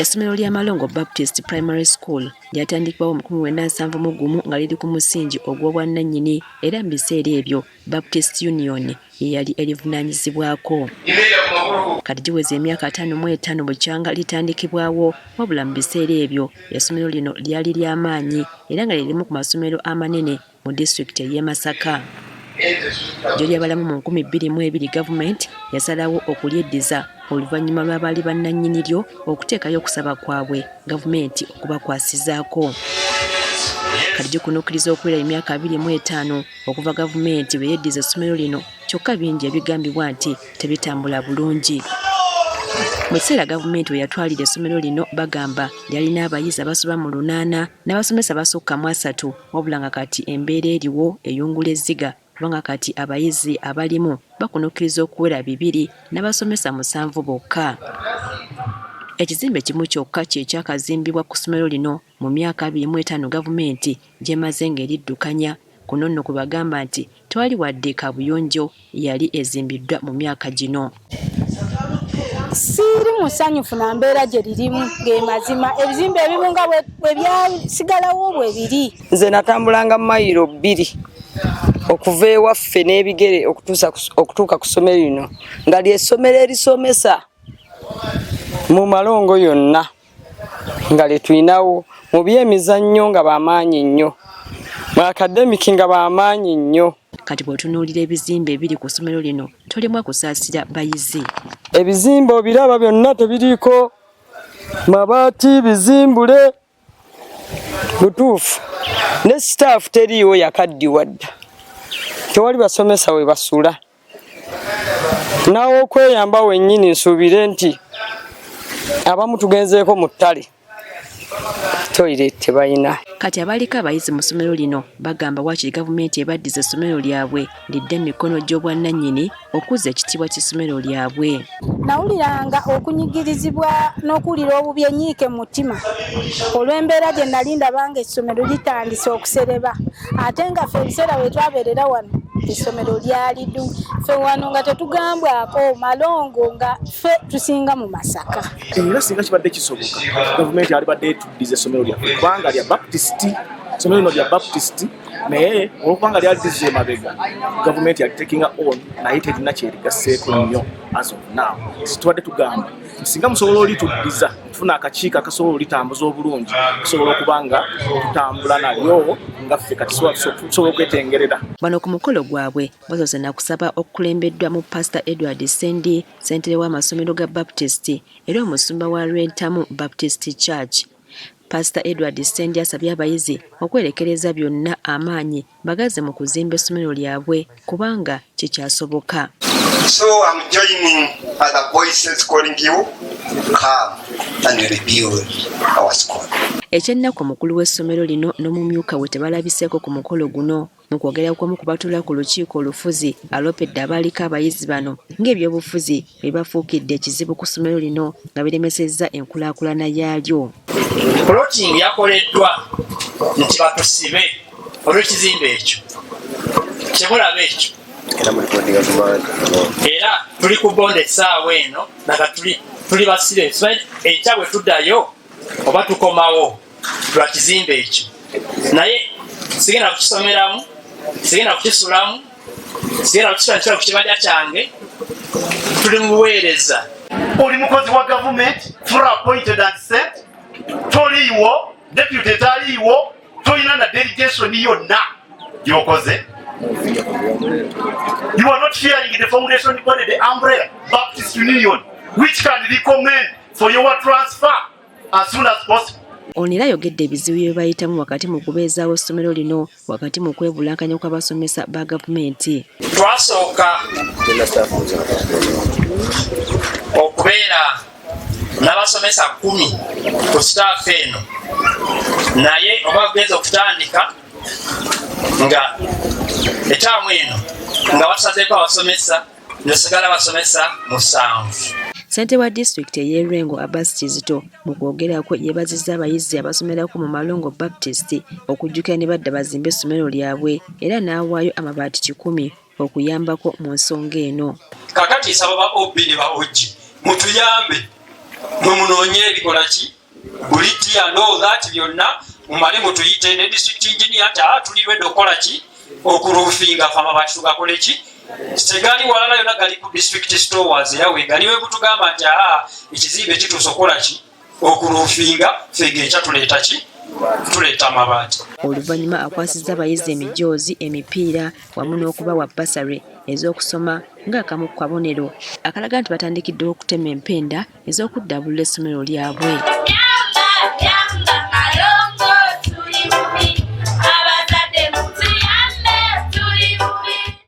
Essomero lya Malongo Baptist Primary School lyatandikibwawo mu 1971 nga liri ku musingi ogw'obwannannyini era mu biseera ebyo Baptist Union ye yali erivunaanyizibwako. Kati giweze emyaka 55 bukyanga litandikibwawo, wabula mu biseera ebyo essomero lino lyali ly'amaanyi era nga lirimu ku masomero amanene mu disitulikiti y'e Masaka. Jjo ly'abalamu mu 2022 gavumenti yasalawo okulyeddiza oluvannyuma lw'abaali bannannyini lyo okuteekayo okusaba kwabwe gavumenti okubakwasizaako. Kati gikunuukiriza okuwera emyaka 25 okuva gavumenti bwe yeddiza essomero lino, kyokka bingi ebigambibwa nti tebitambula bulungi. Mu kiseera gavumenti we yatwalira essomero lino bagamba lyalina abayizi abasoba mu 800 n'abasomesa basukka mu 3, wabula nga kati embeera eriwo eyungula ezziga kubanga kati abayizi abalimu bakunuukiriza okuwera 200 n'abasomesa 7 bokka. Ekizimbe kimu kyokka kye kyakazimbibwa ku ssomero lino mu myaka 25 gavumenti gy'emaze ng'eriddukanya. Kuno nno kwe bagamba nti tewali wadde kabuyonjo yali ezimbiddwa mu myaka gino. Siri musanyufu na mbeera gye lirimu ng'emazima ebizimbe ebimu nga bwe byasigalawo bwe biri. Nze natambulanga mayiro 2 okuva ewaffe n'ebigere okutuuka ku ssomero lino nga ly'essomero erisomesa mu Malongo yonna nga lye tulinawo mu by'emizannyo nga bamaanyi nnyo, mu akademiki nga bamaanyi nnyo. Kati bw'otunuulira ebizimbe ebiri ku ssomero lino tolemwa kusaasira bayizi. Ebizimbe obiraba byonna tebiriiko mabaati bizimbule butuufu, ne sitaafu teriiwo yakaddiwa dda, tewali basomesa we basula. Nawe okweyamba wennyini nsuubire nti abamu tugenzeeko mu ttale toilet tebalina. Kati abaliko abayizi mu ssomero lino bagamba waakiri gavumenti ebaddiza essomero lyabwe lidde emikono gy'obwannannyini okuzza ekitiibwa ky'essomero lyabwe. Nawuliranga okunyigirizibwa n'okuwulira obubi ennyiike mu mutima olw'embeera gye nali ndabanga essomero litandise okusereba, ate nga ffe ebiseera bwe twabeerera wano essomero lyali ddu, ffe wano nga tetugambwako Malongo nga ffe tusinga mu Masaka. Era singa kibadde kisoboka gavumenti alibadde etuddiza essomero lyaffe kubanga lya Baptist, essomero lino lya Baptist, naye olwokubanga lyaliddiza emabega gavumenti yali taking on naye terina kyerigasseeko nnyo as of now. Tubadde tugamba singa musobola olituddiza tufuna akakiiko akasobola olitambuza obulungi tusobola okubanga tutambula nalyo nga ffe kati tusobola okwetengerera. Bano ku mukolo gwabwe basoose nakusaba okukulembeddwa mu Pastor Edward Sendi, ssentebe w'amasomero ga Baptist era omusumba wa Rwentamu Baptist Church. Pastor Edward Sendi asabye abayizi okwerekereza byonna amaanyi bagaze mu kuzimba essomero lyabwe kubanga kikyasoboka. So I'm joining other voices calling you come and rebuild our school. Ekyennaku omukulu w'essomero lino n'omumyuka we tebalabiseeko ku mukolo guno. Mu kwogera kwamu ku batuula ku lukiiko olufuzi alopedde abaaliko abayizi bano ng'ebyobufuzi bwe bafuukidde ekizibu ku ssomero lino nga biremesezza enkulaakulana yaalyo. Plotting yakoleddwa nti batusibe olw'ekizimbe ekyo kyebulaba ekyo era tuli ku bonda essaawa eno naga tuli basibe enkya bwe tuddayo oba tukomawo lwa kizimbe ekyo, naye sigenda kukisomeramu, sigenda kukisulamu, sigenda kukitandikira ku kibanja kyange. Tuli mu buweereza. Oli mukozi wa gavumenti fully appointed and sent, toliiwo deputy taliiwo, tolina na delegation yonna gyokoze. You are not fearing the foundation body, the umbrella Baptist Union, which can recommend for your transfer as soon as possible. Onera yogedde ebizibu bye bayitamu wakati mu kubeezaawo essomero lino wakati mu kwebulankanya kw'abasomesa ba gavumenti. Twasooka okubeera n'abasomesa 10 ku staff eno, naye oba kugenza okutandika nga etaamu eno nga batusazeeko abasomesa nesigala abasomesa 7. Ssentebe wa disitulikiti ey'e Lwengo Abbas Kizito mu kwogera kwe yeebazizza abayizi abasomerako mu Malongo Baptist okujjukira ne badda bazimba essomero lyabwe era n'awaayo amabaati 100 okuyambako mu nsonga eno. Kakati nsaba ba OB ne ba OG mutuyambe mumunoonye ebikola ki buliti and all that byonna mumale mutuyite ne district engineer tulirwedde okukola ki okuruufinga fe amabaati tugakole ki tegali walala yonna gali ku district stores eyawega niwe butugamba nti ekizimbe kituusa okukola ki okuruufinga fege ekya tuleeta ki tuleeta amabaati. Oluvannyuma akwasizza abayizi emijoozi emipiira wamu n'okubawa basare ez'okusoma ng'akamu ku kabonero akalaga nti batandikiddewo okutema empenda ez'okuddabulula essomero lyabwe.